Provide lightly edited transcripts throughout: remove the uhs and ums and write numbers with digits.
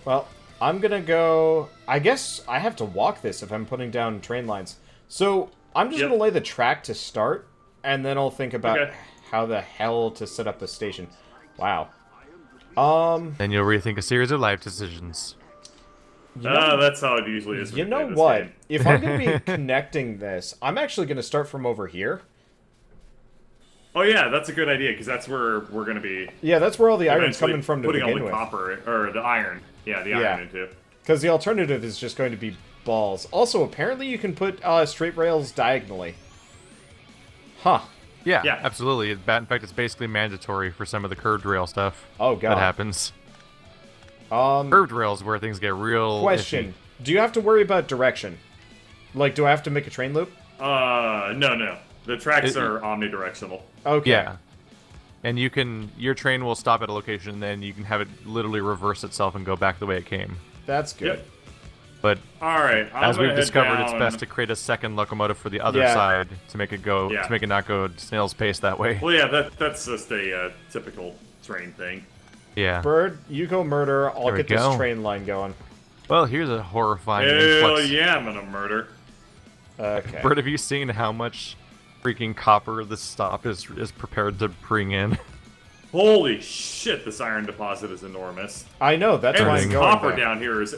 Well, I'm gonna go... I guess I have to walk this if I'm putting down train lines. So, I'm just gonna Yep. lay the track to start, and then I'll think about Okay. how the hell to set up the station. Wow. Um, Then you'll rethink a series of life decisions. you know... That's how it usually is when You you know play this what? game. If I'm gonna be connecting this, I'm actually gonna start from over here. Oh yeah, that's a good idea because that's where we're gonna be Yeah, that's where all the iron's eventually coming from to putting all begin the with. copper or the iron. Yeah, the Yeah. iron into. Because the alternative is just going to be balls. Also, apparently you can put straight rails diagonally. Huh. Yeah, Yeah. absolutely. In fact, it's basically mandatory for some of the curved rail stuff. Oh, God. That happens. Um, Curved rails where things get real question. iffy. Do you have to worry about direction? Like, do I have to make a train loop? No. The tracks are omnidirectional. Okay. Yeah. And your train will stop at a location, and then you can have it literally reverse itself and go back the way it came. That's good. Yep. But All right. as we've discovered, it's best to create a second locomotive for the other Yeah. side to make it go Yeah. to make it not go snail's pace that way. Well, yeah, that's just a typical train thing. Yeah. Bird, you go murder. I'll There we get this go. train line going. Well, here's a horrifying Hell influx. yeah, I'm gonna murder. Okay. Bert, have you seen how much freaking copper this stop is prepared to bring in? Holy shit, this iron deposit is enormous. I know, that's And why this I'm going copper there. down here is...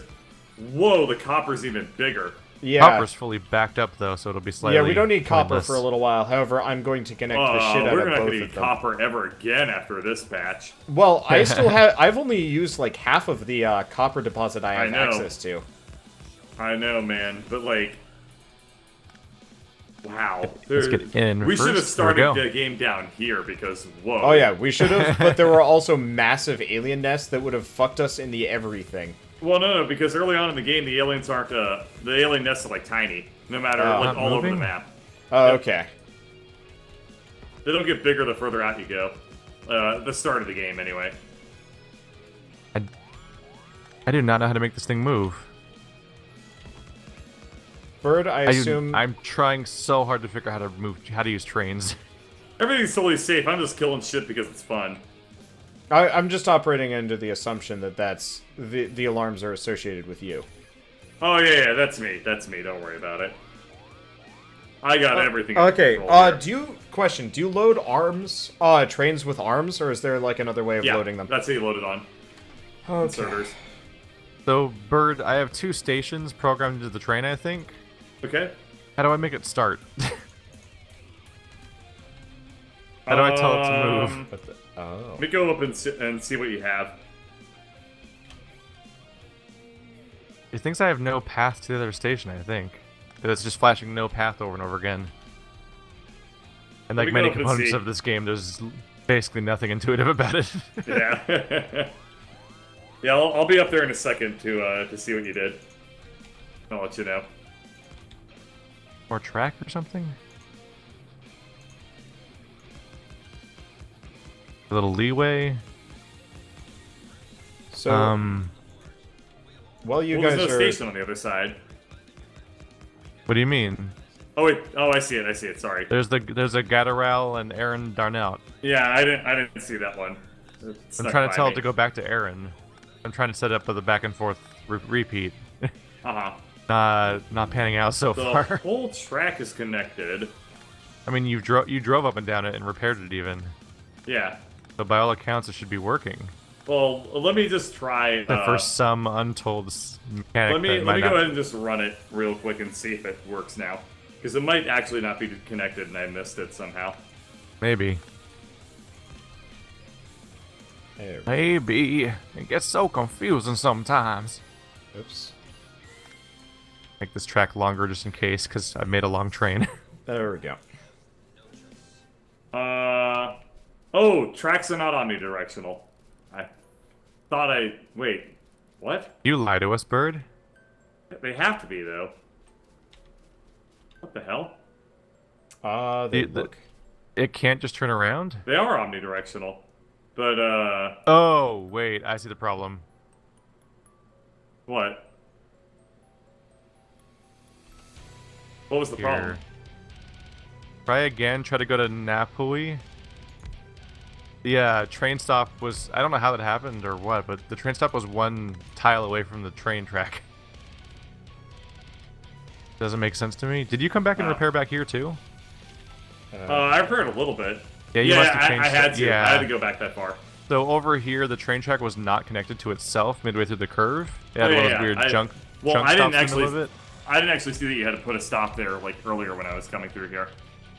Whoa, the copper's even bigger. Yeah. Copper's fully backed up though, so it'll be slightly. Yeah, we don't need copper pointless. for a little while. However, I'm going to connect the shit out We're of not both gonna of need them. copper ever again after this patch. Well, I still have... I've only used, like, half of the copper deposit I have know. access to. I know, man, but like... Wow. Let's get in We should have first. There we started go. the game down here because, whoa. Oh yeah, we should have, but there were also massive alien nests that would have fucked us in the everything. Well, no, because early on in the game, the aliens aren't, the alien nests are, like, tiny. No matter, like, Not all over the moving? map. Oh, Yep. okay. They don't get bigger the further out you go. The start of the game, anyway. I do not know how to make this thing move. Bird, I assume... I'm trying so hard to figure out how to use trains. Everything's totally safe. I'm just killing shit because it's fun. I'm just operating under the assumption that that's... The alarms are associated with you. Oh, yeah, that's me. That's me. Don't worry about it. I got everything. under Okay, control here. do you load arms, trains with arms, or is there, like, another way of Yeah, loading them? that's how you load it on. Okay. Servers. So, Bird, I have 2 stations programmed into the train, I think. Okay. How do I make it start? How do I tell it to move? What the... Oh. Let me go up and see what you have. It thinks I have no path to the other station, I think. That it's just flashing no path over and over again. And Let like me go many up and components see. of this game, there's basically nothing intuitive about it. Yeah. Yeah, I'll be up there in a second to see what you did. I'll let you know. More track or something? A little leeway. So, well, you Well, guys there's no are... station on the other side. What do you mean? Oh wait. Oh, I see it. Sorry. There's a Gatteral and Aaron Darnell. Yeah, I didn't see that one. It I'm snuck trying to by tell me. it to go back to Aaron. I'm trying to set up the back and forth repeat. Uh-huh. Not panning out so The far. whole track is connected. I mean, you drove up and down it and repaired it even. Yeah. So by all accounts, it should be working. Well, let me just try. For some untold mechanic let me that might go not- ahead and just run it real quick and see if it works now, because it might actually not be connected and I missed it somehow. Maybe. There. Maybe. It gets so confusing sometimes. Oops. Make this track longer just in case, because I made a long train. There we go. Oh, tracks are not omnidirectional. Wait, what? You lie to us, Bird. They have to be, though. What the hell? They The- look... It can't just turn around? They are omnidirectional. But, Oh, wait, I see the problem. what? What was the Here. problem? Try again, try to go to Napoli. The train stop was, I don't know how that happened or what, but the train stop was one tile away from the train track. Doesn't make sense to me. Did you come back and repair back here too? I repaired a little bit. Yeah, you must have changed I had to. Yeah. I had to go back that far. So over here, the train track was not connected to itself midway through the curve. It had one of those weird chunk I stops didn't in the actually. middle of it. I didn't actually see that you had to put a stop there like earlier when I was coming through here.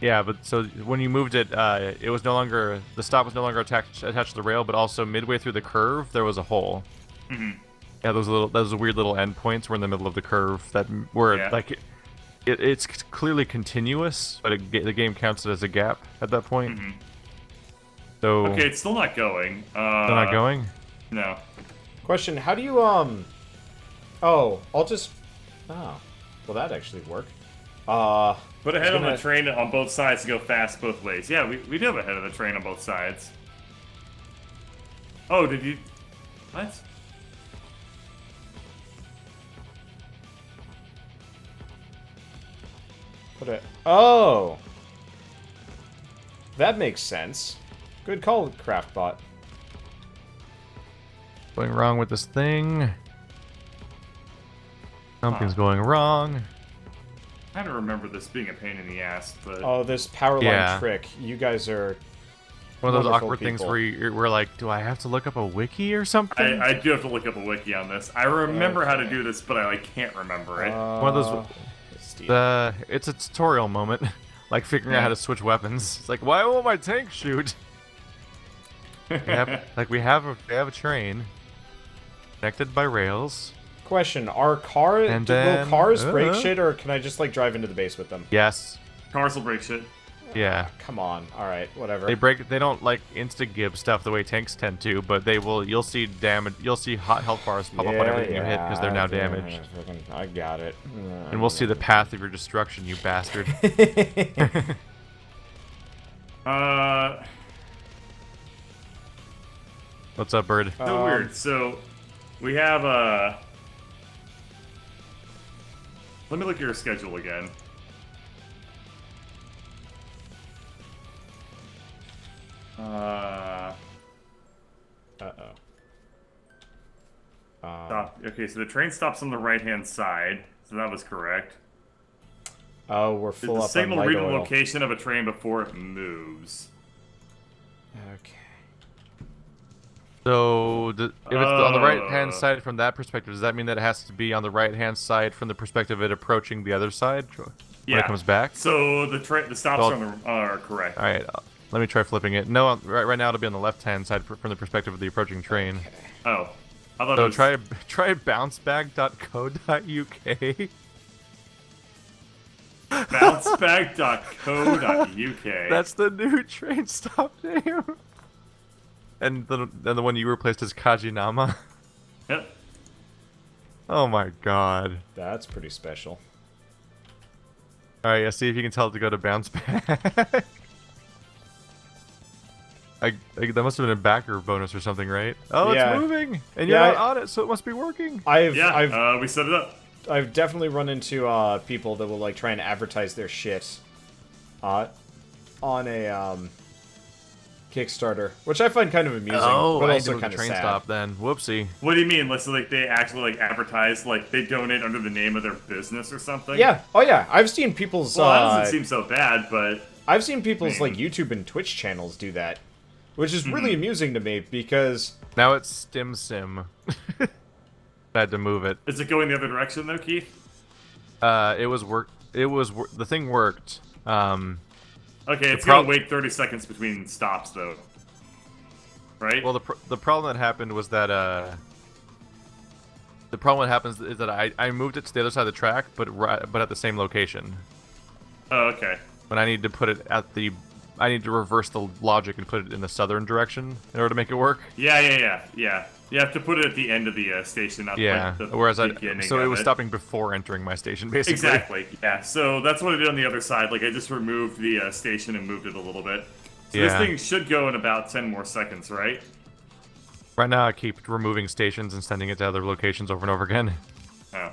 Yeah, but so when you moved it, it was no longer, the stop was no longer attached to the rail, but also midway through the curve there was a hole. Mm-hmm. Yeah, those weird little endpoints were in the middle of the curve that were like, it's clearly continuous, but the game counts it as a gap at that point. Mm-hmm. So okay, it's still not going. Still not going? No. Question: how do you Oh, I'll just. Oh, well that actually work. Put a head on the train on both sides to go fast both ways. Yeah, we do have a head of the train on both sides. Oh, did you? What? Put it. Oh, that makes sense. Good call, Craftbot. Going wrong with this thing. Something's going wrong. I don't remember this being a pain in the ass, but Oh, this power line trick. You guys are one of those wonderful awkward things people. where we're like, do I have to look up a wiki or something? I do have to look up a wiki on this. I remember how to do this, but I like can't remember it. One of those. It's a tutorial moment, like figuring out how to switch weapons. It's like, why won't my tank shoot? we have a train connected by rails. Question: will cars break shit, or can I just like drive into the base with them? Yes. Cars will break shit. Yeah. Come on. All right. Whatever. They don't like insta-gib stuff the way tanks tend to, but they will. You'll see damage. You'll see hot health bars pop up on everything you hit because they're now damaged. I got it. And we'll see the path of your destruction, you bastard. What's up, bird? So weird. So we have let me look at your schedule again. Stop. Okay, so the train stops on the right-hand side, so that was correct. Oh, we're full Did the up signal on read light the oil. location of a train before it moves? Okay. So, if it's on the right-hand side from that perspective, does that mean that it has to be on the right-hand side from the perspective of it approaching the other side when it comes back? So the stops are correct. All right, let me try flipping it. No, right now it'll be on the left-hand side from the perspective of the approaching train. Oh, I thought So it was... try bounceback.co.uk. Bounceback.co.uk. That's the new train stop name. And the one you replaced is Kajinama. Yep. Oh my god. That's pretty special. Alright, yeah, see if you can tell it to go to bounce back. That must have been a backer bonus or something, right? Oh, Yeah. it's moving! And you're not on it, so it must be working. we set it up. I've definitely run into people that will like try and advertise their shit on a Kickstarter, which I find kind of amusing, but also kind of train sad. stop then. Whoopsie. What do you mean? So like they actually like advertise, like they donate under the name of their business or something? Yeah. Oh yeah. I've seen people's. Well, that doesn't seem so bad, but I've seen people's like YouTube and Twitch channels do that, which is really amusing to me because Now it's Stim Sim. I had to move it. Is it going the other direction though, Keith? The thing worked. Okay, it's gonna wait 30 seconds between stops though. Right? Well, the problem that happened was that the problem that happens is that I moved it to the other side of the track, but at the same location. Oh, okay. When I need to put it I need to reverse the logic and put it in the southern direction in order to make it work. Yeah. You have to put it at the end of the station, not like the beginning so it of was stopping before entering my station, basically. Exactly. Yeah. So that's what I did on the other side. Like I just removed the station and moved it a little bit. So this thing should go in about 10 more seconds, right? Right now, I keep removing stations and sending it to other locations over and over again. Oh.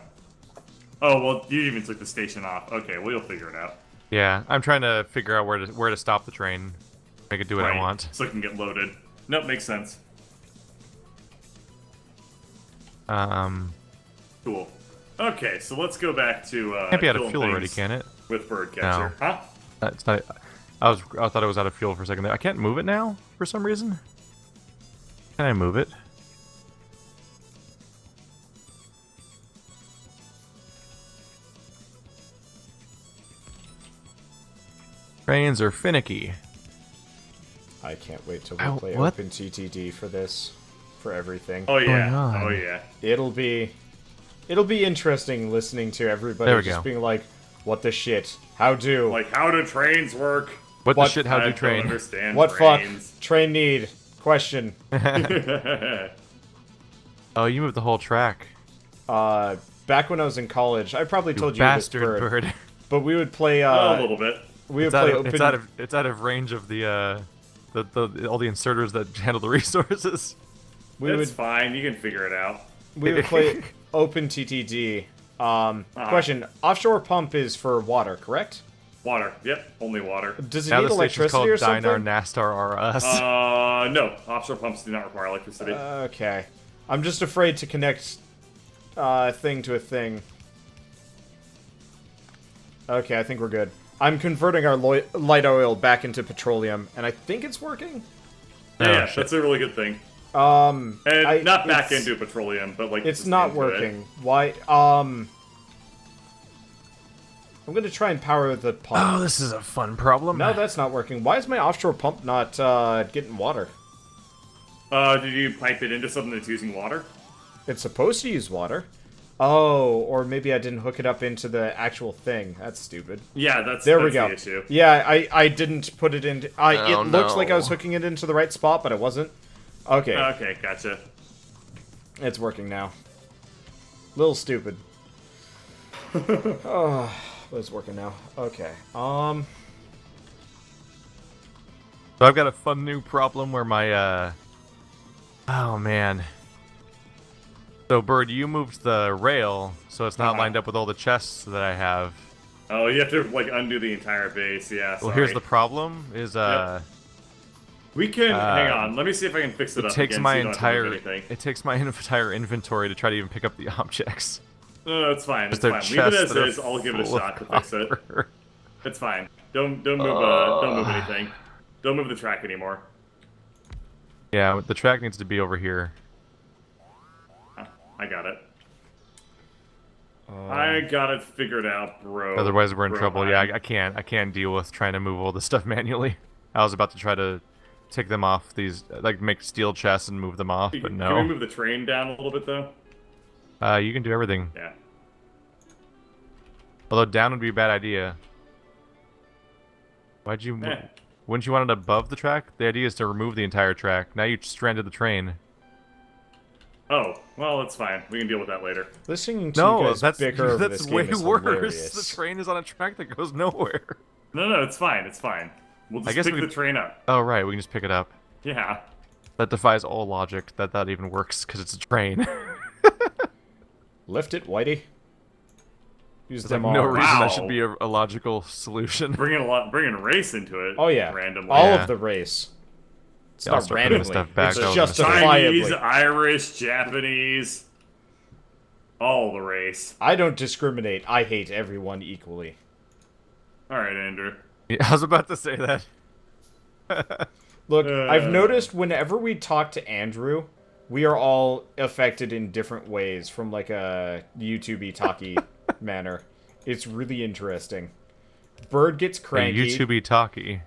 Oh well, you even took the station off. Okay, well you'll figure it out. Yeah, I'm trying to figure out where to stop the train. Make it do what I want. So it can get loaded. Nope, makes sense. Cool. Okay, so let's go back to can't be out of fuel already, can it? With Birdcatcher. No. Huh? It's not. I thought it was out of fuel for a second there. I can't move it now for some reason. Can I move it? Trains are finicky. I can't wait till we play OpenTTD for this, for everything. Oh yeah, oh yeah. It'll be interesting listening to everybody just being like, "What the shit? How do? Like, how do trains work? What the shit? How do train? Understand what trains. Fuck? Train need? Question." Oh, you moved the whole track. Back when I was in college, I probably told you this, Bird. But we would play. A little bit. We would play open. It's out of range of the all the inserters that handle the resources. It's fine. You can figure it out. We would play OpenTTD. Question: offshore pump is for water, correct? Water. Yep, only water. Does it need electricity or something? Dynar, Nastar, are us. No. Offshore pumps do not require electricity. Okay. I'm just afraid to connect thing to a thing. Okay, I think we're good. I'm converting our light oil back into petroleum, and I think it's working. Yeah, that's a really good thing. And not back into petroleum, but like it's not working. Why? I'm gonna try and power the pump. Oh, this is a fun problem. No, that's not working. Why is my offshore pump not getting water? Did you pipe it into something that's using water? It's supposed to use water. Oh, or maybe I didn't hook it up into the actual thing. That's stupid. Yeah, that's we go. The issue. Yeah, I didn't put it into... it looked like I was hooking it into the right spot, but it wasn't. Okay. Okay, gotcha. It's working now. Little stupid. Oh, but it's working now. Okay. So I've got a fun new problem where my, Oh, man. So, Bird, you moved the rail, so it's not lined up with all the chests that I have. Oh, you have to, like, undo the entire base, yeah, sorry. Well, here's the problem, is, We can... hang on, let me see if I can fix it up takes again my so you don't entire, have to move anything. It takes my entire inventory to try to even pick up the objects. No, it's fine, it's fine. Leave it as is, I'll give it a shot to fix it. It's fine. Don't move anything. Don't move the track anymore. Yeah, the track needs to be over here. I got it. I got it figured out, bro. Otherwise, we're in trouble. Yeah, I can't deal with trying to move all this stuff manually. I was about to try to take them off these, like make steel chests and move them off, but no. Can we move the train down a little bit though? You can do everything. Yeah. Although down would be a bad idea. Why'd you? Wouldn't you want it above the track? The idea is to remove the entire track. Now you stranded the train. Oh, well, it's fine. We can deal with that later. Listening to you guys bicker over this game is way worse. Hilarious. The train is on a track that goes nowhere. No, it's fine. It's fine. We'll just pick the train up. Oh, right. We can just pick it up. Yeah. That defies all logic that even works, because it's a train. Lift it, Whitey. Use them all. No reason that should be a logical solution. Bringing race into it. Oh, yeah. Randomly. All of the race. It's not randomly. It's justifiably. Chinese, Irish, Japanese. All the race. I don't discriminate. I hate everyone equally. Alright, Andrew. Yeah, I was about to say that. Look, I've noticed whenever we talk to Andrew, we are all affected in different ways from like a YouTube-y talky manner. It's really interesting. Bird gets cranky. YouTube-y talky.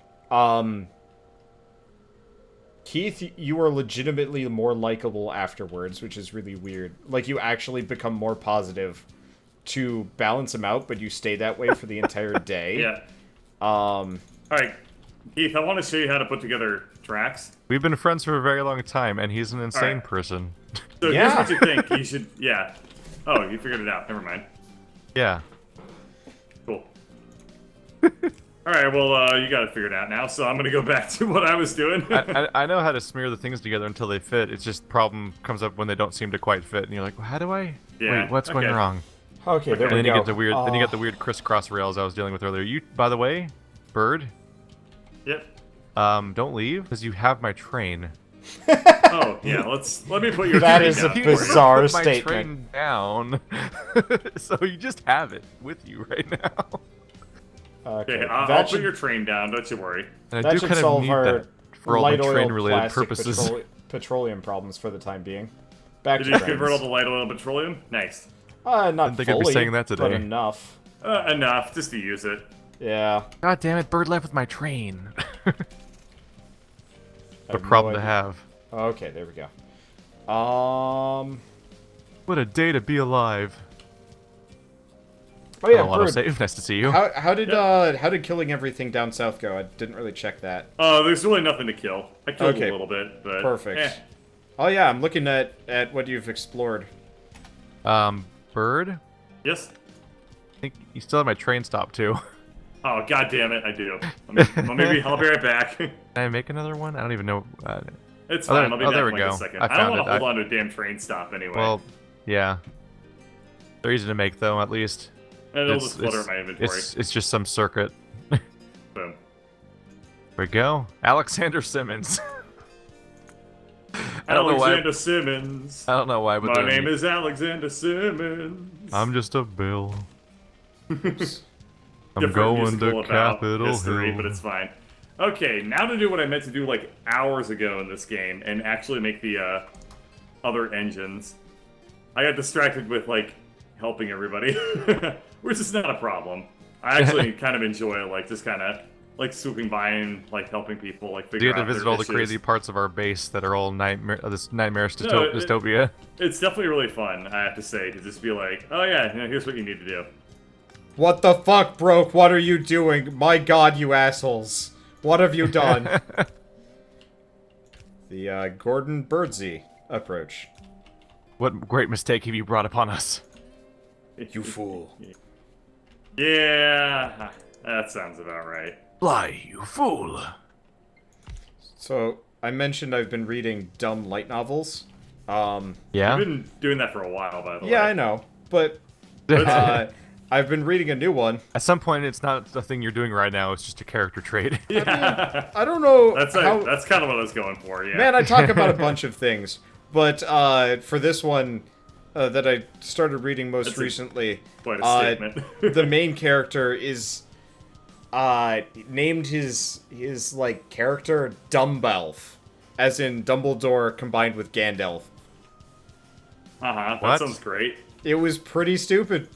Keith, you are legitimately more likable afterwards, which is really weird. Like, you actually become more positive to balance him out, but you stay that way for the entire day. Yeah. Alright, Keith, I want to show you how to put together tracks. We've been friends for a very long time, and he's an insane person. So here's what you think. You should... Yeah. Oh, you figured it out. Never mind. Yeah. Cool. Alright, well, you got it figured out now, so I'm gonna go back to what I was doing. I know how to smear the things together until they fit. It's just problem comes up when they don't seem to quite fit, and you're like, well, how do I... Yeah. Wait, what's going wrong? Okay, there we go. Then you get the weird, then you get the weird crisscross rails I was dealing with earlier. You, by the way, Bird? Yep. Don't leave, because you have my train. Oh yeah, let me put your. That train is a down. bizarre Put my statement. train down, so you just have it with you right now. Okay, I'll put your train down. Don't you worry. And I That do should kind of solve need our that for all my light oil, train-related plastic, purposes. petroleum problems for the time being. Back Did to you trains. convert all the light oil and petroleum? Nice. Not Didn't think I'd be fully, saying that but today. enough. Enough just to use it. Yeah. God damn it, Bird left with my train. I A have problem no to idea. have. Okay, there we go. What a day to be alive. Oh yeah, Hello, Bird. autosave. Nice to see you. How did killing everything down south go? I didn't really check that. There's really nothing to kill. I killed Okay. a little bit, but Perfect. eh. Oh yeah, I'm looking at what you've explored. Bird? Yes. I think you still have my train stop too. Oh god damn it, I do. I'll be right back. Can I make another one? I don't even know. It's fine. I'll be back there in we like go. a second. I I don't found want to it. hold on to a damn train stop anyway. Well, yeah. They're easy to make though, at least. and it'll just flutter in my inventory. It's just some circuit. Boom. There we go. Alexander Simmons. I don't know why. Alexander Simmons. I don't know why, but My name is Alexander Simmons. I'm just a bill. I'm Different going musical to about Capitol history, Hill. but it's fine. Okay, now to do what I meant to do like hours ago in this game and actually make the other engines. I got distracted with like helping everybody, which is not a problem. I actually kind of enjoy like just kind of like swooping by and like helping people like You figure had to out their visit all the issues. crazy parts of our base that are all this nightmarish No, dystopia. It's definitely really fun, I have to say, to just be like, oh yeah, here's what you need to do. What the fuck, Broke? What are you doing? My god, you assholes. What have you done? The Gordon Birdsey approach. What great mistake have you brought upon us? You fool. Yeah, that sounds about right. Fly, you fool! So, I mentioned I've been reading dumb light novels. Yeah? I've been doing that for a while, by the way. Yeah, I know. But, I've been reading a new one. At some point, it's not the thing you're doing right now, it's just a character trait. Yeah. I don't know That's kind of what I was going for, yeah. Man, I talk about a bunch of things. But, for this one that I started reading most recently, quite a statement. the main character is named his like character Dumbelf, as in Dumbledore combined with Gandalf. That What? sounds great. It was pretty stupid.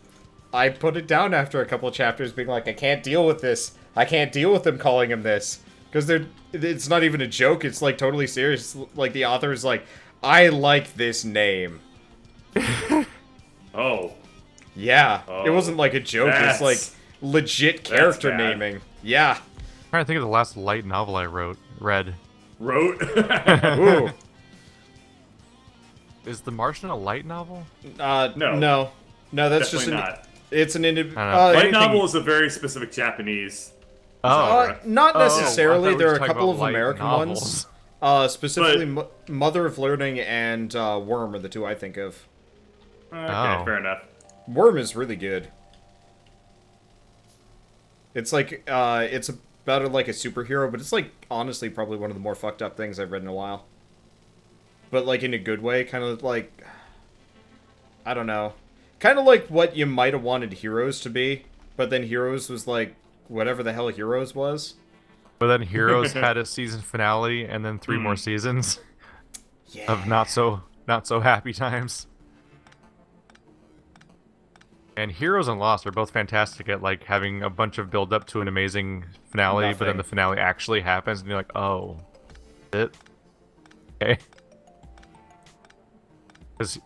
I put it down after a couple of chapters, being like, I can't deal with this. I can't deal with them calling him this, because it's not even a joke. It's like totally serious. Like the author is like, I like this name. Oh. Yeah, Oh, it wasn't like a joke. It's that's- like legit character bad. naming. Yeah. I'm trying to think of the last light novel I read. Wrote? Ooh. Is The Martian a light novel? No, that's just Definitely an. not. It's an I don't know. Light anything- novel is a very specific Japanese. Oh. not Oh, I necessarily. thought we there were are a talking couple about of light American novels. ones. Specifically, Mother of Learning and Worm are the two I think of. Okay, Oh. fair enough. Worm is really good. It's like it's about like a superhero, but it's like honestly probably one of the more fucked up things I've read in a while. But like in a good way, kind of like I don't know, kind of like what you might have wanted Heroes to be, but then Heroes was like whatever the hell Heroes was. But then Heroes had a season finale and then 3 more seasons of not so happy times. And Heroes and Lost are both fantastic at like having a bunch of build up to an amazing finale, but then the finale actually happens and you're like, oh, it okay. Because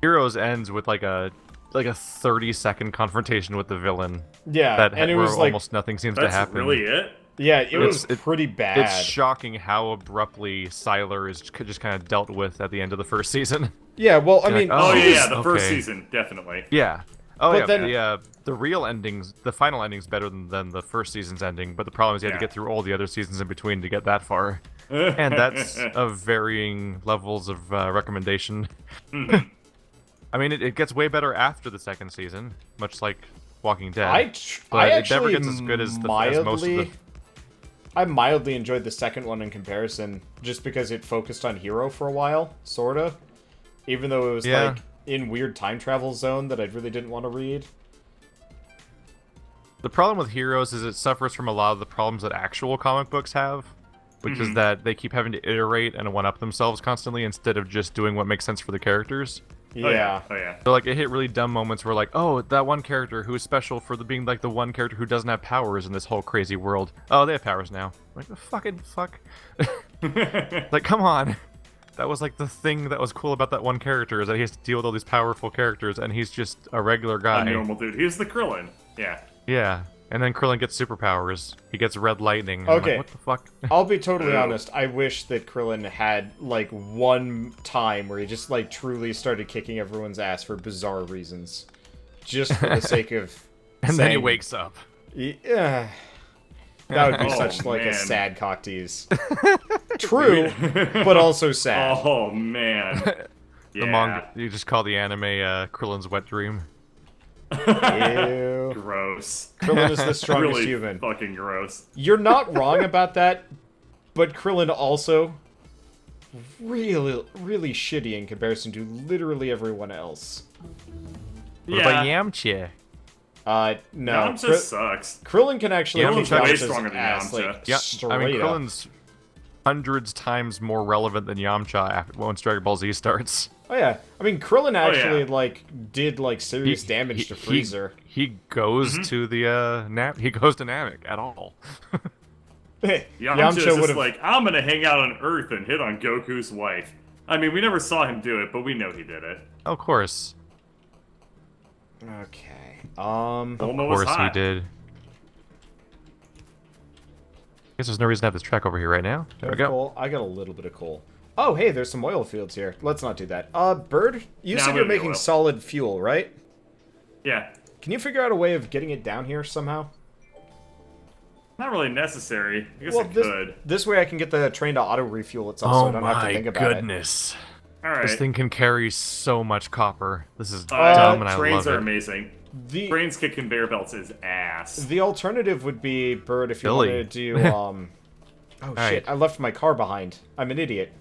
Heroes ends with like a 30-second confrontation with the villain. Yeah, and it where was like almost nothing seems That's to happen. really it? yeah, it was It's- pretty bad. It's shocking how abruptly Sylar is just kind of dealt with at the end of the first season. Yeah, well, I You're mean, like, Oh, Oh, yeah, the first okay. season, definitely. Yeah. Oh But yeah. then- The real endings, the final ending's better than the first season's ending. But the problem is you had to Yeah. get through all the other seasons in between to get that far, and that's of varying levels of recommendation. I mean, it gets way better after the second season, much like Walking Dead. But I it never actually gets as good as most of mildly the. I mildly enjoyed the second one in comparison, just because it focused on Hero for a while, sorta. Even though it was like in weird time travel zone that I really didn't want to read. The problem with Heroes is it suffers from a lot of the problems that actual comic books have, which is that they keep having to iterate and one-up themselves constantly instead of just doing what makes sense for the characters. Yeah. Oh yeah. So like it hit really dumb moments where like, oh, that one character who is special for being like the one character who doesn't have powers in this whole crazy world. Oh, they have powers now. Like the fucking fuck. Like, come on. That was like the thing that was cool about that one character is that he has to deal with all these powerful characters and he's just a regular guy. A normal dude. He's the Krillin. Yeah. Yeah. And then Krillin gets superpowers. He gets red lightning. And Okay. I'm like, what the fuck? I'll be totally honest. I wish that Krillin had, like, one time where he just, like, truly started kicking everyone's ass for bizarre reasons. Just for the sake of And then he saying- wakes up. Yeah. That would be Oh, such, like, a man. sad cock tease. True, but also sad. Oh man. The Yeah. manga, you just call the anime Krillin's wet dream. Ew. Gross. Krillin is the strongest Really human. fucking gross. You're not wrong about that, but Krillin also really, really shitty in comparison to literally everyone else. What about Yamcha? No. Yamcha sucks. Krillin can actually Yamcha's kick way Yamcha's stronger than ass, Yamcha. like, Yeah, straight I mean up. Krillin's hundreds times more relevant than Yamcha once Dragon Ball Z starts. Oh yeah, I mean Krillin actually yeah. like did like serious damage to Freezer. He goes to the he goes to Namek at all. Yamcha's would just have. like, I'm gonna hang out on Earth and hit on Goku's wife. I mean, we never saw him do it, but we know he did it. Of course. Okay. Bulma Of was course he hot. did. Guess there's no reason to have this track over here right now. There we go. Coal. I got a little bit of coal. Oh, hey, there's some oil fields here. Let's not do that. Bird, you Nah, said I'm you're gonna do making oil. solid fuel, right? Yeah. Can you figure out a way of getting it down here somehow? Not really necessary. I guess Well, I could. this way I can get the train to auto refuel itself, so I Oh don't have to my think about it. goodness. Alright. This thing can carry so much copper. This is dumb and I trains love are it. amazing. The Trains kick conveyor belts is ass. the alternative would be Bird if you Billy. wanted to do Oh shit! right. I left my car behind. I'm an idiot.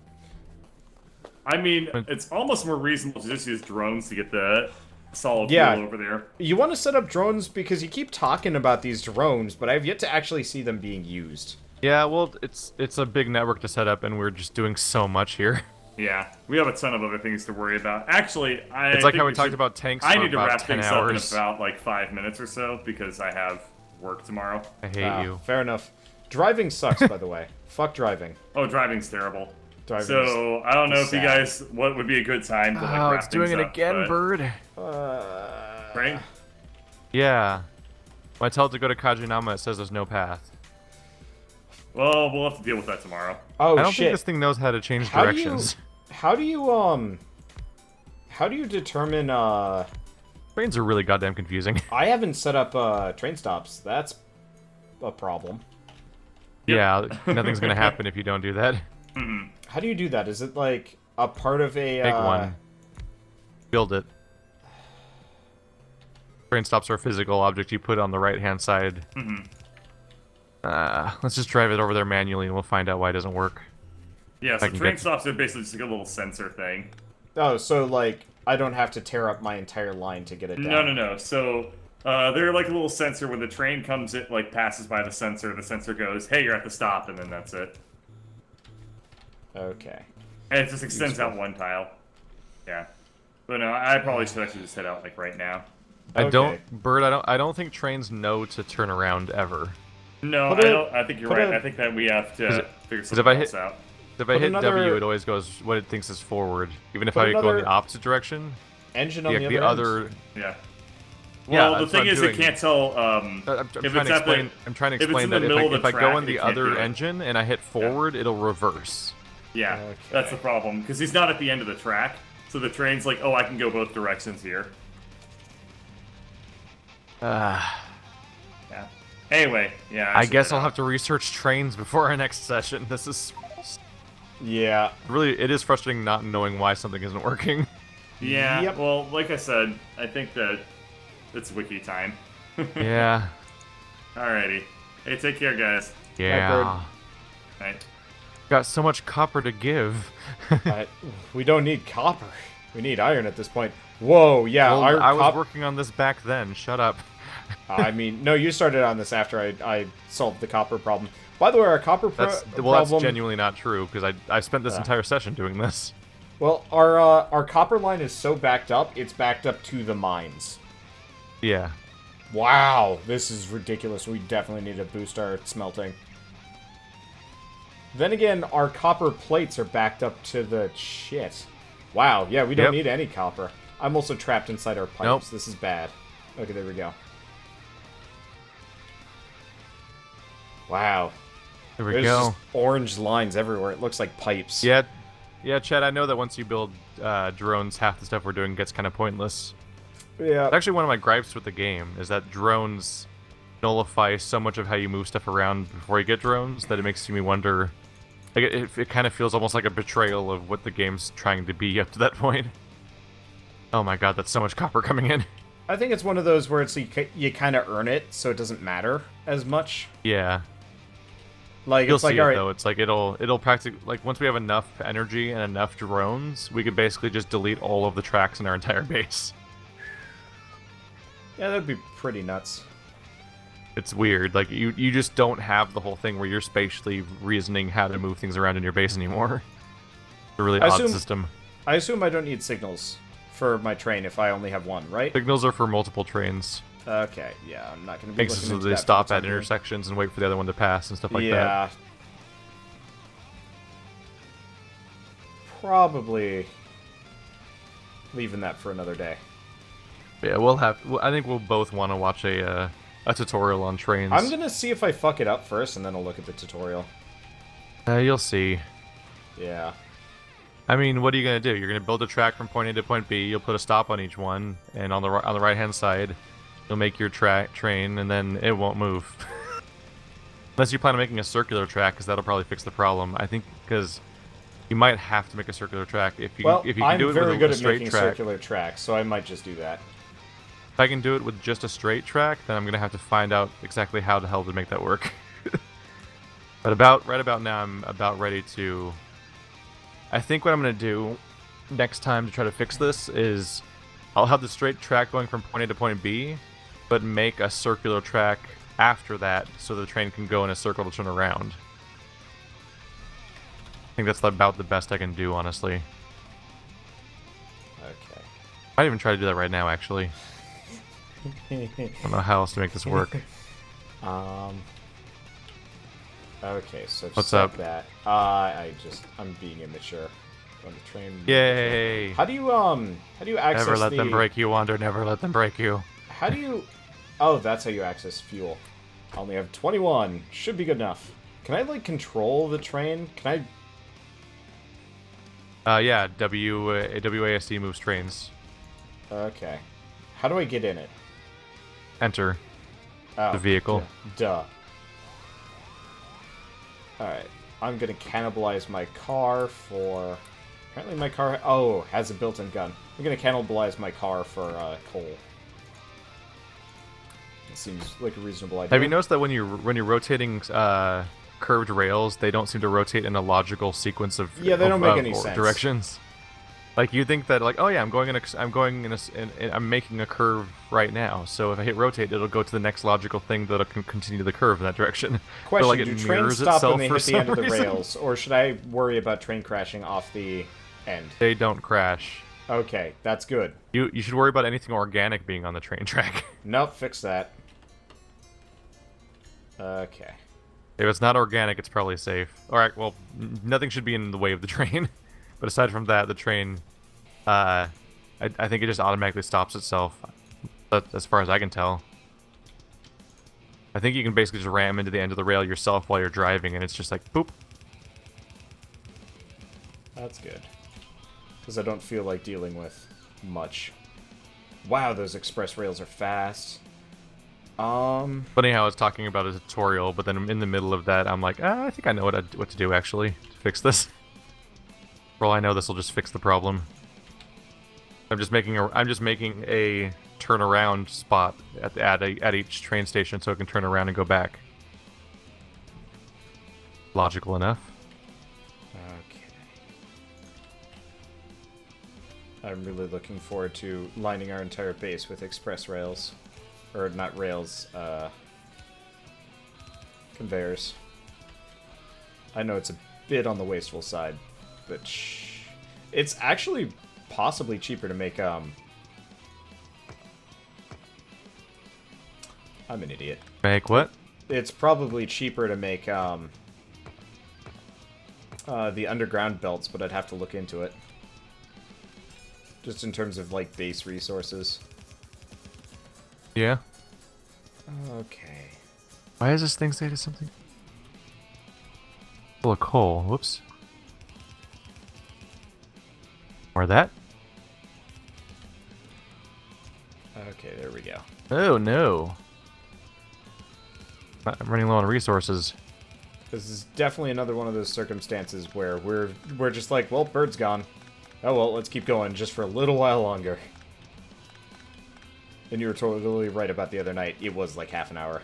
I mean, it's almost more reasonable to just use drones to get the solid Yeah. fuel over there. You want to set up drones because you keep talking about these drones, but I've yet to actually see them being used. Yeah, well, it's a big network to set up, and we're just doing so much here. Yeah, we have a ton of other things to worry about. Actually, It's like how we talked about tanks I for need to about wrap 10 things hours. up in about like 5 minutes or so because I have work tomorrow. I hate you. Fair enough. Driving sucks, by the way. Fuck driving. Oh, driving's terrible. Driving So I don't know if you sad. guys what would be a good time to like Oh, wrap it's doing things it up, again, but- Bird. Right? Yeah. When I tell it to go to Kajinama, it says there's no path. Well, we'll have to deal with that tomorrow. Oh I don't shit! think this thing knows how to change How do directions. How do you determine? Trains are really goddamn confusing. I haven't set up train stops. That's a problem. Yeah, nothing's gonna happen if you don't do that. How do you do that? Is it like a part of a Big one. Build it. Train stops are a physical object you put on the right-hand side. Let's just drive it over there manually and we'll find out why it doesn't work. Yeah, I so can train get- stops are basically just like a little sensor thing. Oh, so like I don't have to tear up my entire line to get it down. No. So they're like a little sensor when the train comes, it like passes by the sensor goes, "Hey, you're at the stop," and then that's it. Okay. And it just extends out one tile. Yeah. But no, I probably should actually just head out like right now. I Okay. don't, Bird. I don't think trains know to turn around ever. No, Put I a- don't. I think you're put right. a- I think that we have to figure if something I else hit- out. If I Put hit another- W, it always goes what it thinks is forward. Even if Put I go in another the opposite direction, Engine on the, the the other. other. Yeah. Yeah, Well, the that's what thing I'm is, doing. it can't tell. I'm if trying it's to at explain. the, I'm trying to if it's explain in the that middle of if the I go track, in the it can't other do it. engine and I hit forward, it'll reverse. Yeah, Okay. that's the problem because he's not at the end of the track, so the train's like, "Oh, I can go both directions here." Yeah. Anyway, yeah. I should guess head I'll out. have to research trains before our next session. This is Yeah. really, it is frustrating not knowing why something isn't working. Yeah. Yep. Well, like I said, I think that it's wiki time. Yeah. Alrighty. Hey, take care, guys. Yeah. Right. Got so much copper to give. We don't need copper. We need iron at this point. Whoa, yeah. Well, I was working on this back then. Shut up. I mean, no, you started on this after I solved the copper problem. By the way, our copper problem... That's genuinely not true, because I spent this entire session doing this. Well, our copper line is so backed up, it's backed up to the mines. Yeah. Wow, this is ridiculous. We definitely need to boost our smelting. Then again, our copper plates are backed up to the shit. Wow, yeah, we don't need any copper. I'm also trapped inside our pipes. Nope. This is bad. Okay, there we go. Wow. There we There's go. just orange lines everywhere. It looks like pipes. Yeah, Chad, I know that once you build drones, half the stuff we're doing gets kind of pointless. Yeah. It's actually one of my gripes with the game, is that drones nullify so much of how you move stuff around before you get drones that it makes me wonder... Like, it kind of feels almost like a betrayal of what the game's trying to be up to that point. Oh my god, that's so much copper coming in. I think it's one of those where it's you kind of earn it, so it doesn't matter as much. Yeah. Like, You'll it's like, see it, alright... though. It's like, it'll practically... Like, once we have enough energy and enough drones, we could basically just delete all of the tracks in our entire base. Yeah, that'd be pretty nuts. It's weird. Like, you just don't have the whole thing where you're spatially reasoning how to move things around in your base anymore. It's a really odd system. I assume I don't need signals for my train if I only have one, right? Signals are for multiple trains. Okay, yeah, I'm not going to be Makes it so they stop at intersections and wait for the other one to pass and stuff like that. Yeah. Probably leaving that for another day. Yeah, I think we'll both want to watch a tutorial on trains. I'm gonna see if I fuck it up first, and then I'll look at the tutorial. You'll see. Yeah. I mean, what are you gonna do? You're gonna build a track from point A to point B. You'll put a stop on each one, and on the right hand side, you'll make your train, and then it won't move. Unless you plan on making a circular track, because that'll probably fix the problem. I think because you might have to make a circular track if you can do it with a straight track. I'm very good at making circular tracks, so I might just do that. If I can do it with just a straight track, then I'm gonna have to find out exactly how the hell to make that work. But right about now, I'm about ready to... I think what I'm gonna do next time to try to fix this is I'll have the straight track going from point A to point B, but make a circular track after that so the train can go in a circle to turn around. I think that's about the best I can do, honestly. Okay. I might even try to do that right now, actually. I don't know how else to make this work. Okay, so what's up? That. I'm being immature. On the train. Yay! How do you access Never let them break you, Wander. Never let them break you. How do you... Oh, that's how you access fuel. I only have 21. Should be good enough. Can I, like, control the train? Can I... yeah, WASD moves trains. Okay. How do I get in it? Enter the vehicle. Duh. Alright. I'm gonna cannibalize my car for... Apparently my car... Oh, has a built-in gun. I'm gonna cannibalize my car for coal. It seems like a reasonable idea. Have you noticed that when you're rotating curved rails, they don't seem to rotate in a logical sequence of they don't make any sense. Directions? Like, you think that, like, oh yeah, I'm making a curve right now, so if I hit rotate, it'll go to the next logical thing that'll continue the curve in that direction. Question, but, like, do trains stop when they hit the end of the rails, or should I worry about train crashing off the end? They don't crash. Okay, that's good. You should worry about anything organic being on the train track. Nope, fix that. Okay. If it's not organic, it's probably safe. Alright, well, nothing should be in the way of the train. But aside from that, the train, I think it just automatically stops itself, as far as I can tell. I think you can basically just ram into the end of the rail yourself while you're driving, and it's just like, boop. That's good. Because I don't feel like dealing with much. Wow, those express rails are fast. Funny how I was talking about a tutorial, but then in the middle of that, I'm like, I think I know what to do, actually, to fix this. For all I know, this will just fix the problem. I'm just making a turnaround spot at each train station so it can turn around and go back. Logical enough. Okay. I'm really looking forward to lining our entire base with express rails. Or not rails, conveyors. I know it's a bit on the wasteful side, but it's actually possibly cheaper to make, I'm an idiot. Make what? It's probably cheaper to make, the underground belts, but I'd have to look into it. Just in terms of, like, base resources. Yeah. Okay. Why does this thing say to something? Full of coal. Whoops. Or that? Okay, there we go. Oh no. I'm running low on resources. This is definitely another one of those circumstances where we're just like, well, bird's gone. Oh well, let's keep going just for a little while longer. And you were totally right about the other night. It was like half an hour.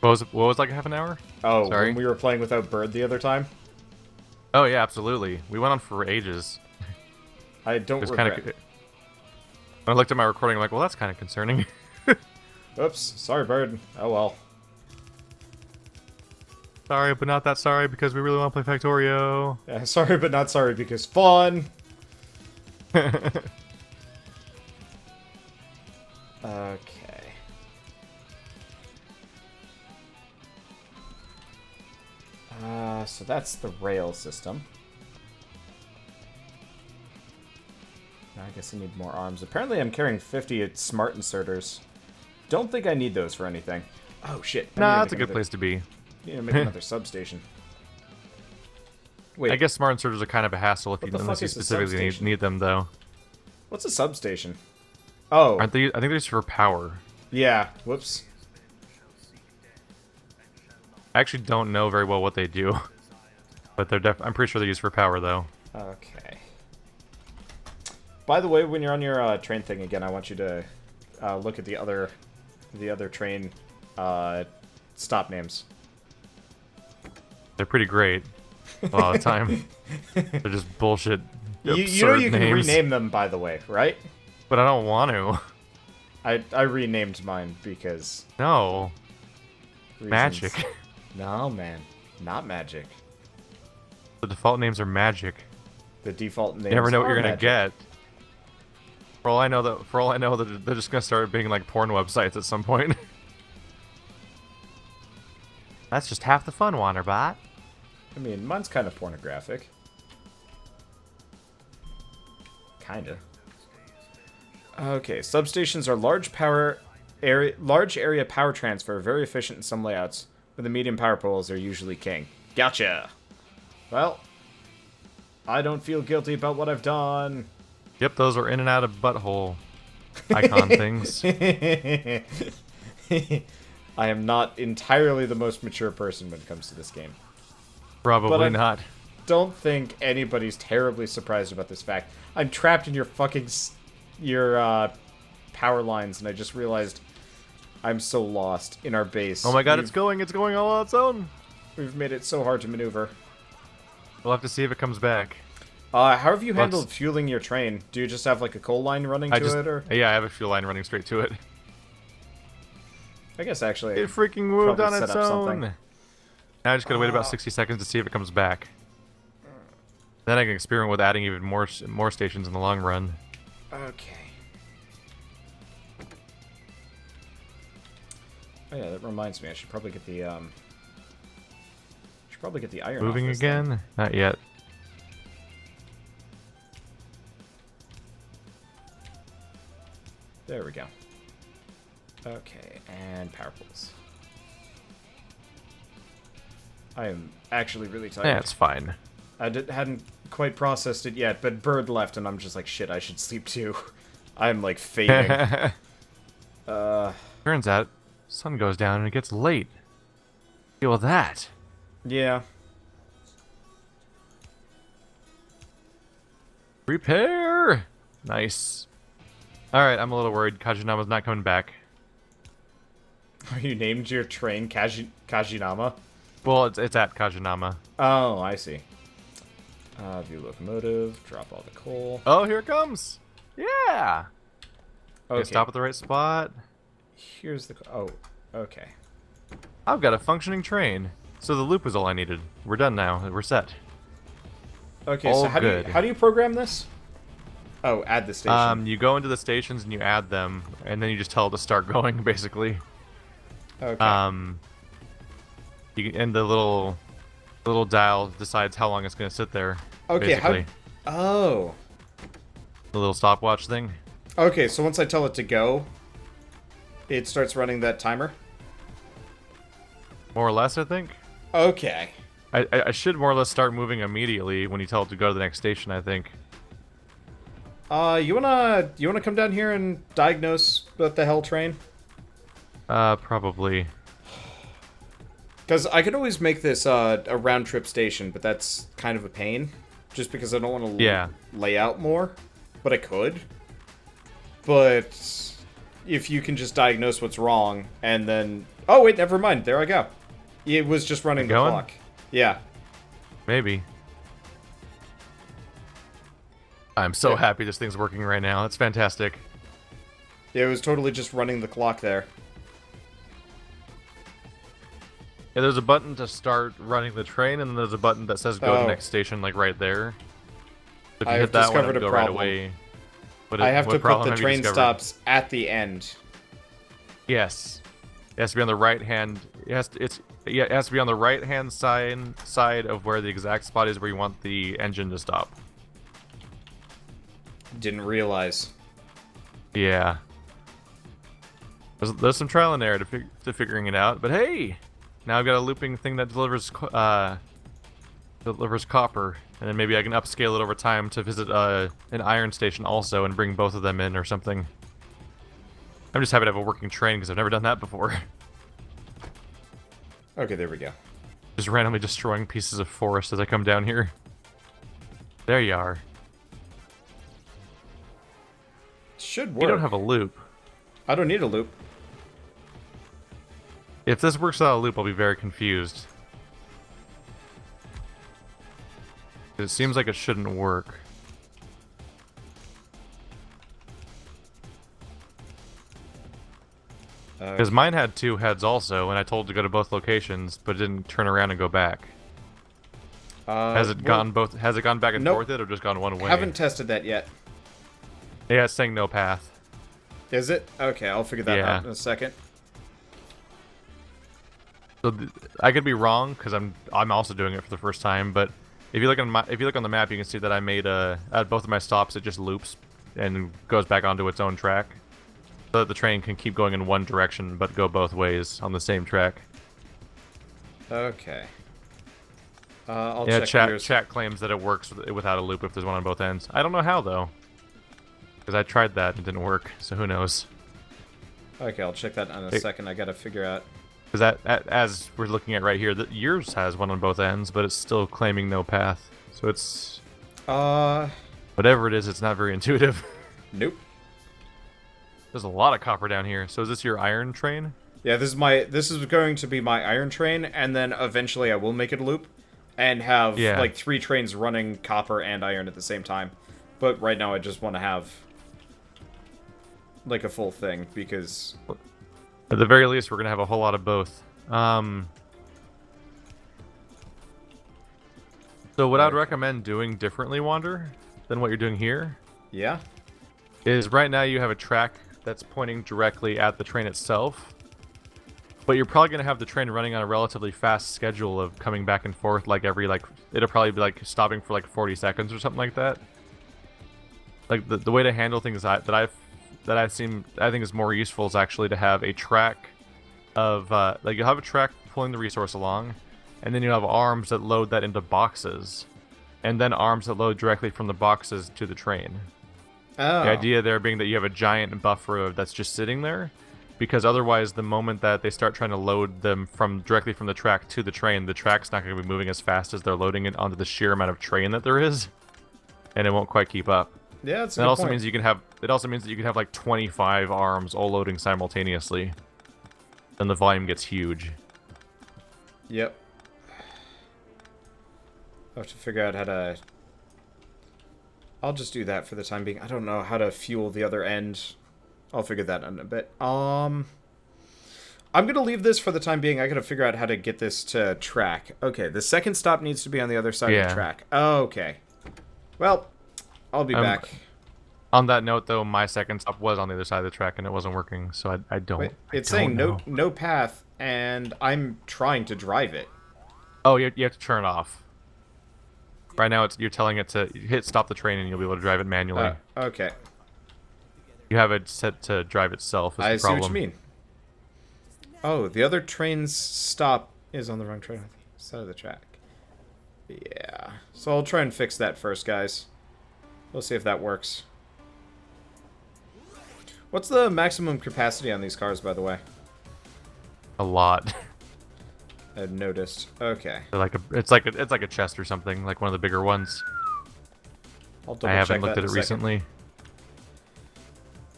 What was like half an hour? Oh, sorry. when we were playing without bird the other time? Oh yeah, absolutely. We went on for ages. I don't regret it. When I looked at my recording, I'm like, well, that's kind of concerning. Oops, sorry, bird. Oh well. Sorry, but not that sorry because we really want to play Factorio. Yeah, sorry, but not sorry because fun. Okay. So that's the rail system. Now I guess I need more arms. Apparently I'm carrying 50 smart inserters. Don't think I need those for anything. Oh shit. Nah, that's a good place to be. Need to make another substation. Wait. I guess smart inserters are kind of a hassle if unless you is a specifically substation? need them, though. What's a substation? Oh. Aren't they? I think they're just for power. Yeah. Whoops. I actually don't know very well what they do, but I'm pretty sure they're used for power, though. Okay. By the way, when you're on your train thing again, I want you to look at the other train stop names. They're pretty great a lot of the time. They're just bullshit. You know absurd you can names. rename them, by the way, right? But I don't want to. I renamed mine because No. reasons. Magic. No, man, not magic. The default names are magic. The default names. You never know what are you're gonna magic. get. For all I know, they're just gonna start being like porn websites at some point. That's just half the fun, Wanderbot. I mean, mine's kind of pornographic. Kinda. Okay, substations are large area power transfer, very efficient in some layouts, but the medium power poles are usually king. Gotcha. Well, I don't feel guilty about what I've done. Yep, those are in and out of butthole icon things. I am not entirely the most mature person when it comes to this game. Probably not. Don't think anybody's terribly surprised about this fact. I'm trapped in your fucking power lines, and I just realized I'm so lost in our base. Oh my god, it's going all on its own. We've made it so hard to maneuver. We'll have to see if it comes back. How have you handled fueling your train? Do you just have like a coal line running to it, or? Yeah, I have a fuel line running straight to it. I guess actually It freaking moved on set its up own. something. Now I just gotta wait about 60 seconds to see if it comes back. Then I can experiment with adding even more stations in the long run. Okay. Oh yeah, that reminds me. I should probably get the iron. Moving off this again? thing. Not yet. There we go. Okay, and power poles. I am actually really tired. Yeah, it's fine. I hadn't quite processed it yet, but Bird left, and I'm just like, shit, I should sleep too. I'm like fading. Turns out, sun goes down and it gets late. Deal with that. Yeah. Repair! Nice. Alright, I'm a little worried. Kajinama's not coming back. Oh, you named your train Kajinama? Well, it's at Kajinama. Oh, I see. View locomotive, drop all the coal. Oh, here it comes! Yeah! Okay, Stop at the right spot. here's the... Oh, okay. I've got a functioning train. So the loop was all I needed. We're done now. We're set. Okay, All so how good. do you program this? Oh, add the station. You go into the stations and you add them, and then you just tell it to start going, basically. Okay. And the little dial decides how long it's going to sit there. Okay, basically. Oh. The little stopwatch thing. Okay, so once I tell it to go, it starts running that timer? More or less, I think. Okay. I should more or less start moving immediately when you tell it to go to the next station, I think. You wanna come down here and diagnose what the hell train? Probably. Because I could always make this a round trip station, but that's kind of a pain. Just because I don't want to lay out more. But I could. But if you can just diagnose what's wrong, and then... Oh, wait, never mind. There I go. It was just running the clock. Yeah. Maybe. I'm so happy this thing's working right now. It's fantastic. Yeah, it was totally just running the clock there. Yeah, there's a button to start running the train, and then there's a button that says go to the next station, like right there. If you hit that one, it'll go right away. I have to put the train stops at the end. Yes. It has to be on the right hand. It has to be on the right hand side of where the exact spot is where you want the engine to stop. Didn't realize. Yeah. There's some trial and error to figuring it out, but hey, now I've got a looping thing that delivers copper, and then maybe I can upscale it over time to visit an iron station also and bring both of them in or something. I'm just happy to have a working train because I've never done that before. Okay, there we go. Just randomly destroying pieces of forest as I come down here. There you are. Should work. You don't have a loop. I don't need a loop. If this works without a loop, I'll be very confused. It seems like it shouldn't work. Because mine had two heads also, and I told it to go to both locations, but it didn't turn around and go back. Has it gone both? Has it gone back and forth, or just gone one way? Haven't tested that yet. Yeah, it's saying no path. Is it? Okay, I'll figure that out in a second. So I could be wrong because I'm also doing it for the first time. But if you look on the map, you can see that I made at both of my stops it just loops and goes back onto its own track, so that the train can keep going in one direction but go both ways on the same track. Okay. I'll check chat claims that it works without a loop if there's one on both ends. I don't know how though, because I tried that and it didn't work. So who knows? Okay, I'll check that in a second. I gotta figure out. Because as we're looking at right here, yours has one on both ends, but it's still claiming no path. So it's whatever it is, it's not very intuitive. Nope. There's a lot of copper down here. So is this your iron train? Yeah, this is going to be my iron train, and then eventually I will make it a loop and have like 3 trains running copper and iron at the same time. But right now I just want to have like a full thing because at the very least we're gonna have a whole lot of both. So what I'd recommend doing differently, Wander, than what you're doing here, is right now you have a track that's pointing directly at the train itself, but you're probably gonna have the train running on a relatively fast schedule of coming back and forth, like it'll probably be like stopping for like 40 seconds or something like that. Like the way to handle things that I think is more useful is actually to have a track of like you'll have a track pulling the resource along, and then you have arms that load that into boxes, and then arms that load directly from the boxes to the train. The idea there being that you have a giant buffer that's just sitting there, because otherwise the moment that they start trying to load them directly from the track to the track's not going to be moving as fast as they're loading it onto the sheer amount of train that there is, and it won't quite keep up. Yeah, that's that also means you can have. It also means that you can have like 25 arms all loading simultaneously. then the volume gets huge. Yep. I have to figure out how to... I'll just do that for the time being. I don't know how to fuel the other end. I'll figure that out in a bit. I'm going to leave this for the time being. I got to figure out how to get this to track. Okay, the second stop needs to be on the other side of the track. Okay. Well, I'll be back. On that note, though, my second stop was on the other side of the track and it wasn't working, so I don't. Wait, it's saying no path, and I'm trying to drive it. Oh, you have to turn it off. Right now, you're telling it to hit stop the train and you'll be able to drive it manually. Okay. You have it set to drive itself. I see what you mean. Oh, the other train's stop is on the wrong train on the side of the track. Yeah. So I'll try and fix that first, guys. We'll see if that works. What's the maximum capacity on these cars, by the way? A lot. I noticed. Okay. It's like a chest or something, like one of the bigger ones. I haven't looked at it recently.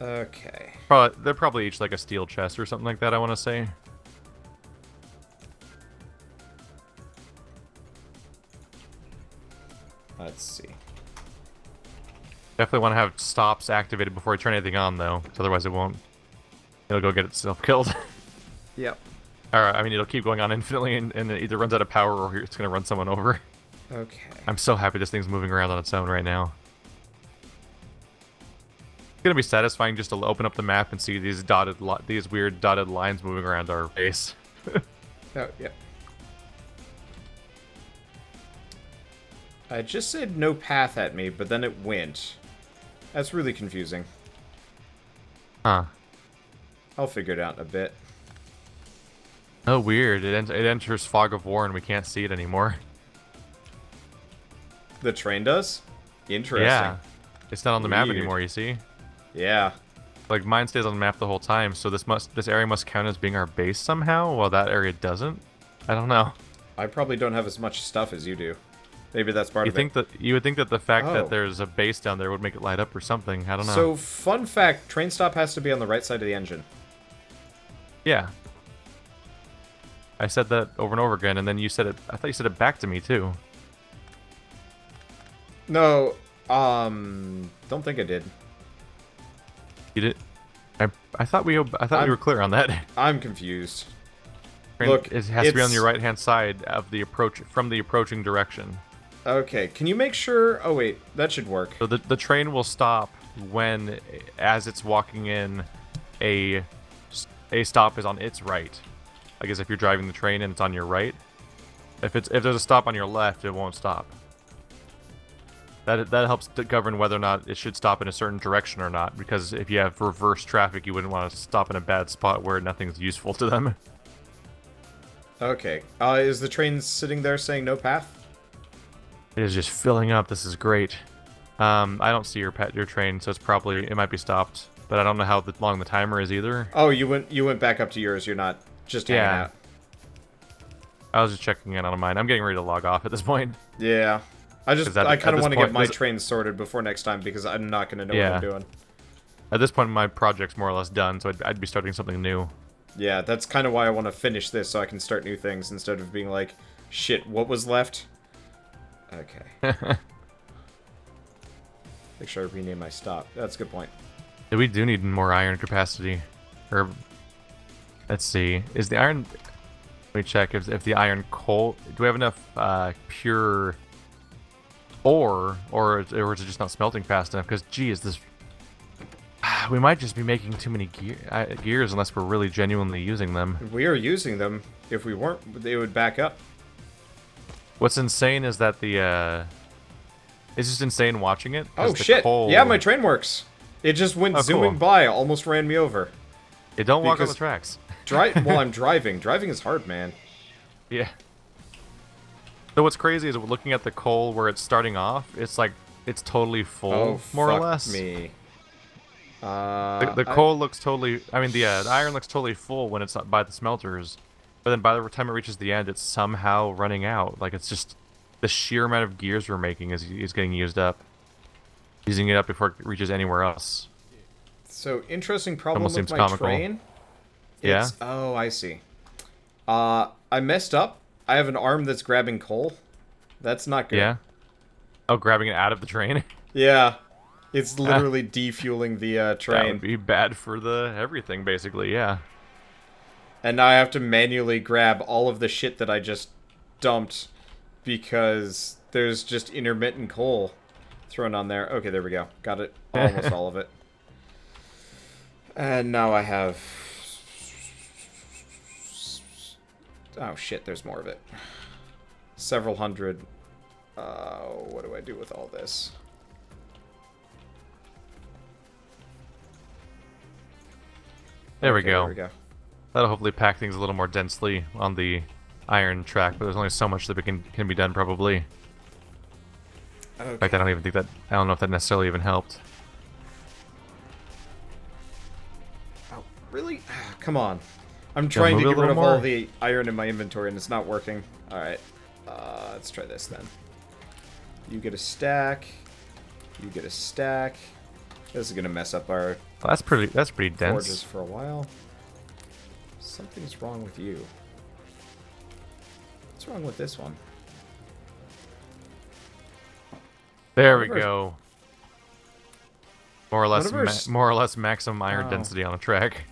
Okay. They're probably each like a steel chest or something like that, I want to say. Let's see. Definitely want to have stops activated before I turn anything on, though, because otherwise it'll go get itself killed. Yep. Alright, I mean, it'll keep going on infinitely, and it either runs out of power or it's going to run someone over. Okay. I'm so happy this thing's moving around on its own right now. It's going to be satisfying just to open up the map and see these weird dotted lines moving around our base. Oh, yeah. I just said no path at me, but then it went. That's really confusing. Huh. I'll figure it out in a bit. Oh, weird. It enters fog of war and we can't see it anymore. The train does? Interesting. Yeah. It's not on the map anymore, you see? Yeah. Like, mine stays on the map the whole time, so this area must count as being our base somehow, while that area doesn't? I don't know. I probably don't have as much stuff as you do. Maybe that's part of it. You would think that the fact that there's a base down there would make it light up or something. I don't know. So, fun fact, train stop has to be on the right side of the engine. Yeah. I said that over and over again, and then you said it. I thought you said it back to me too. No, don't think I did. You did. I thought we were clear on that. I'm confused. Look, it has to be on your right-hand side of the from the approaching direction. Okay, can you make sure? Oh wait, that should work. So the train will stop as it's walking in, a stop is on its right. I guess if you're driving the train and it's on your right, if there's a stop on your left, it won't stop. That helps to govern whether or not it should stop in a certain direction or not, because if you have reverse traffic, you wouldn't want to stop in a bad spot where nothing's useful to them. Okay. Is the train sitting there saying no path? It is just filling up. This is great. I don't see your train, so it might be stopped. But I don't know how long the timer is either. Oh, you went back up to yours. You're not just hanging out. I was just checking in on mine. I'm getting ready to log off at this point. Yeah. I kind of want to get my train sorted before next time because I'm not going to know what I'm doing. At this point, my project's more or less done, so I'd be starting something new. Yeah, that's kind of why I want to finish this so I can start new things instead of being like, shit, what was left? Okay. Make sure I rename my stop. That's a good point. We do need more iron capacity. Or, let's see. Is the iron... Let me check if the iron coal... Do we have enough pure ore, or is it just not smelting fast enough? Because, geez, this... We might just be making too many gears unless we're really genuinely using them. If we are using them. If we weren't, they would back up. What's insane is that it's just insane watching it. Oh, shit. Yeah, my train works. It just went zooming by, almost ran me over. It don't walk on the tracks. Well, I'm driving. Driving is hard, man. Yeah. So what's crazy is looking at the coal where it's starting off, it's like, it's totally full, more or less. Me. The coal looks totally, the iron looks totally full when it's by the smelters. But then by the time it reaches the end, it's somehow running out. Like, it's just the sheer amount of gears we're making is getting used up. Using it up before it reaches anywhere else. So, interesting problem Almost with seems my comical. train Yeah? Oh, I see. I messed up. I have an arm that's grabbing coal. That's not good. Yeah? Oh, grabbing it out of the train? Yeah. It's literally defueling the train. That would be bad for the everything, basically, yeah. And now I have to manually grab all of the shit that I just dumped because there's just intermittent coal thrown on there. Okay, there we go. Got it. Almost all of it. And now I have... Oh shit, there's more of it. Several hundred. What do I do with all this? There we Okay, go. There we go. That'll hopefully pack things a little more densely on the iron track, but there's only so much that can be done, probably. Okay. In fact, I don't know if that necessarily even helped. Oh, really? Come on. I'm trying to move get a rid of little all more. the iron in my inventory and it's not working. Alright. Let's try this then. You get a stack. You get a stack. This is gonna mess up our Well, that's pretty forges dense. for a while. Something's wrong with you. What's wrong with this one? There we One of our- go. More or less, One of our more or less maximum iron Oh. density on a track.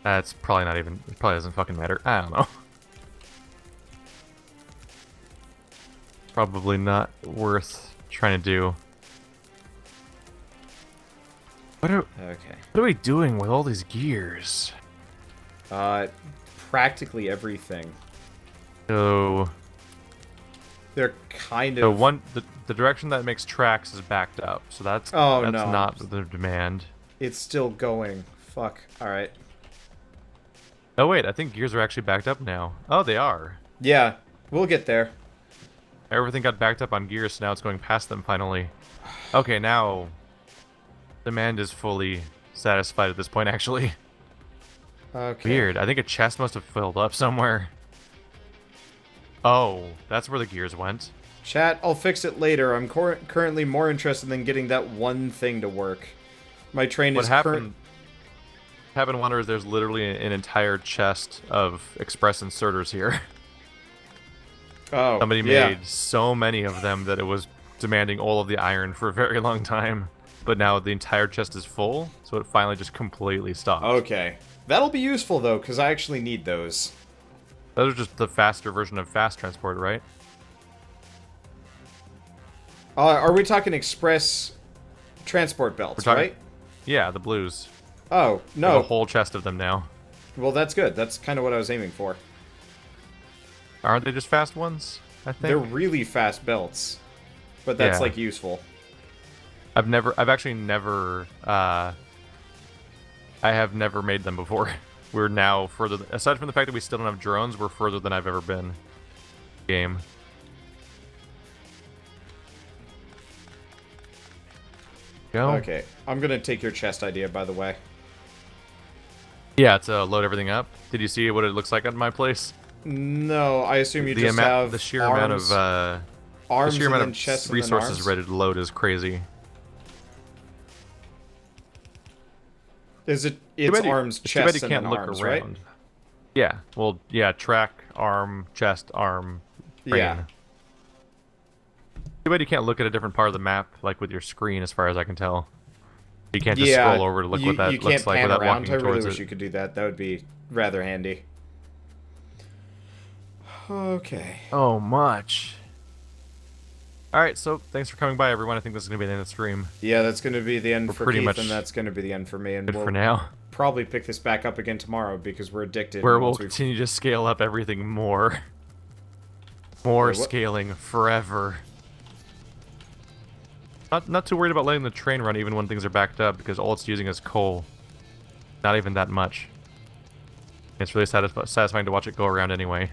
That's probably not even. It probably doesn't fucking matter. I don't know. Probably not worth trying to do. Okay. What are we doing with all these gears? Practically everything. So, They're kind so of... the direction that makes tracks is backed up. So that's Oh, that's no. not the demand. It's still going. Fuck. Alright. Oh wait, I think gears are actually backed up now. Oh, they are. Yeah, we'll get there. Everything got backed up on gears, so now it's going past them finally. Okay, now demand is fully satisfied at this point, actually. Okay. Weird. I think a chest must have filled up somewhere. Oh, that's where the gears went. Chat, I'll fix it later. I'm currently more interested in getting that one thing to work. My train What is happened? Happened, Wonder, is there's literally an entire chest of express inserters here. Oh, Somebody yeah. made so many of them that it was demanding all of the iron for a very long time. But now the entire chest is full, so it finally just completely stopped. Okay. That'll be useful, though, because I actually need those. Those are just the faster version of fast transport, right? Are we talking express transport belts, talking- right? Yeah, the blues. Oh, There's no. a whole chest of them now. Well, that's good. That's kind of what I was aiming for. Aren't they just fast ones? I think. They're really fast belts. But that's, Yeah. like, useful. I've actually never, I have never made them before. We're now further, aside from the fact that we still don't have drones, we're further than I've ever been. Game. Go. Okay. I'm going to take your chest idea, by the way. Yeah, to load everything up. Did you see what it looks like at my place? No, I assume you just have the sheer arms, amount of the arms sheer and amount then of chests and then resources arms? ready to load is crazy. Is it? Too It's bad you- arms, it's too bad chests, you and can't then look arms, around. right? Yeah. Well, yeah. Track, arm, chest, arm. Train. Yeah. Too bad you can't look at a different part of the map, like with your screen, as far as I can tell. You can't just Yeah, scroll over to look what that you looks can't like pan without around. walking I really towards wish it. you could do that. That would be rather handy. Okay. Oh, much. Alright, so thanks for coming by, everyone. I think this is going to be the end of the stream. Yeah, that's going to be the end We're for pretty Keith, much and that's going to be the end for me. And Good we'll for now. probably pick this back up again tomorrow because we're addicted. Where we'll once we've- continue to scale up everything more. More Wait, what? scaling forever. Not too worried about letting the train run even when things are backed up, because all it's using is coal. Not even that much. It's really satisfying to watch it go around anyway.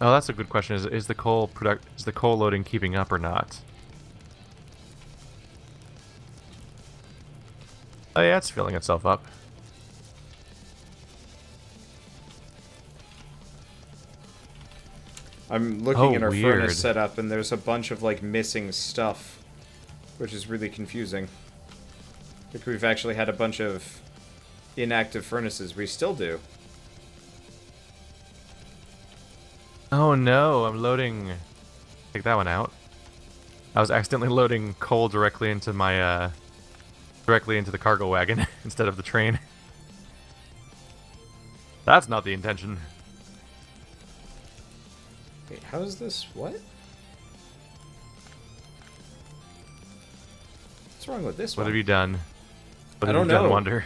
Oh, that's a good question. Is the coal loading keeping up or not? Oh yeah, it's filling itself up. I'm looking Oh, at our weird. furnace setup, and there's a bunch of like missing stuff, which is really confusing. Like we've actually had a bunch of inactive furnaces. We still do. Oh no, I'm loading... Take that one out. I was accidentally loading coal directly into my, directly into the cargo wagon instead of the train. That's not the intention. Wait, how is this? What? What's wrong with this What one? have you done? What I have don't you done, know. Wonder?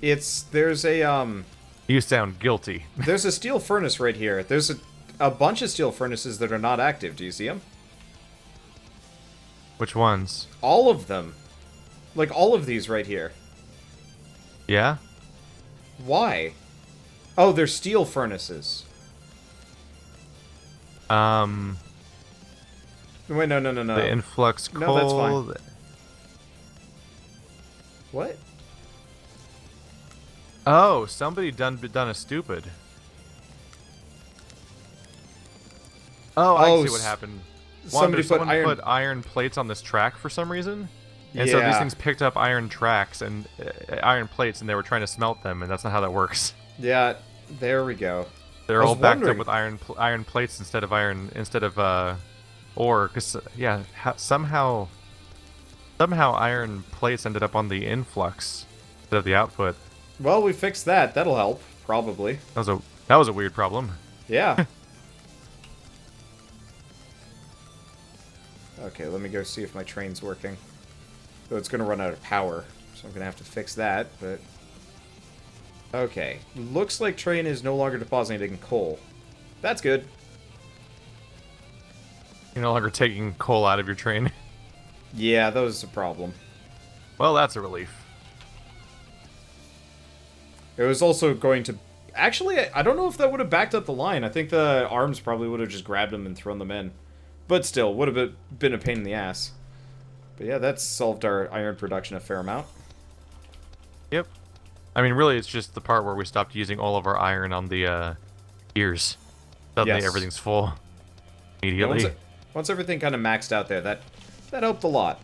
There's a, You sound guilty. there's a steel furnace right here. There's a bunch of steel furnaces that are not active. Do you see them? Which ones? All of them. Like, all of these right here. Yeah? Why? Oh, they're steel furnaces. Wait, no. The influx coal... No, that's fine. What? Oh, somebody done a stupid. Oh, I see what happened. Somebody Someone put iron plates on this track for some reason, and so these Yeah. things picked up iron tracks and iron plates, and they were trying to smelt them, and that's not how that works. Yeah, there we go. They're I was all backed up wondering. with iron plates instead of ore, because yeah, somehow iron plates ended up on the influx instead of the output. Well, we fixed that. That'll help, probably. That was a weird problem. Yeah. Okay, let me go see if my train's working. Though it's gonna run out of power, so I'm gonna have to fix that, but... Okay. Looks like train is no longer depositing coal. That's good. You're no longer taking coal out of your train. Yeah, that was a problem. Well, that's a relief. It was also going to... Actually, I don't know if that would have backed up the line. I think the arms probably would have just grabbed them and thrown them in. But still, would have been a pain in the ass. But yeah, that's solved our iron production a fair amount. Yep. I mean, really, it's just the part where we stopped using all of our iron on the gears. Suddenly, Yes. everything's full. Yeah, Immediately. once everything kind of maxed out there, that helped a lot.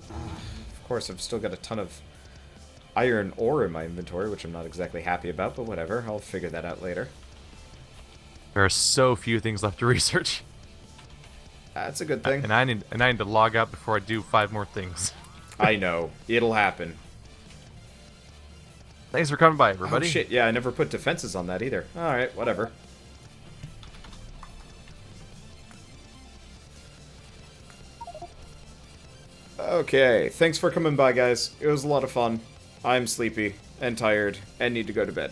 Of course, I've still got a ton of iron ore in my inventory, which I'm not exactly happy about, but whatever. I'll figure that out later. There are so few things left to research. That's a good thing. And I need to log out before I do 5 more things. I know. It'll happen. Thanks for coming by, Oh, everybody. shit. Yeah, I never put defenses on that either. Alright, whatever. Okay, thanks for coming by, guys. It was a lot of fun. I'm sleepy and tired and need to go to bed.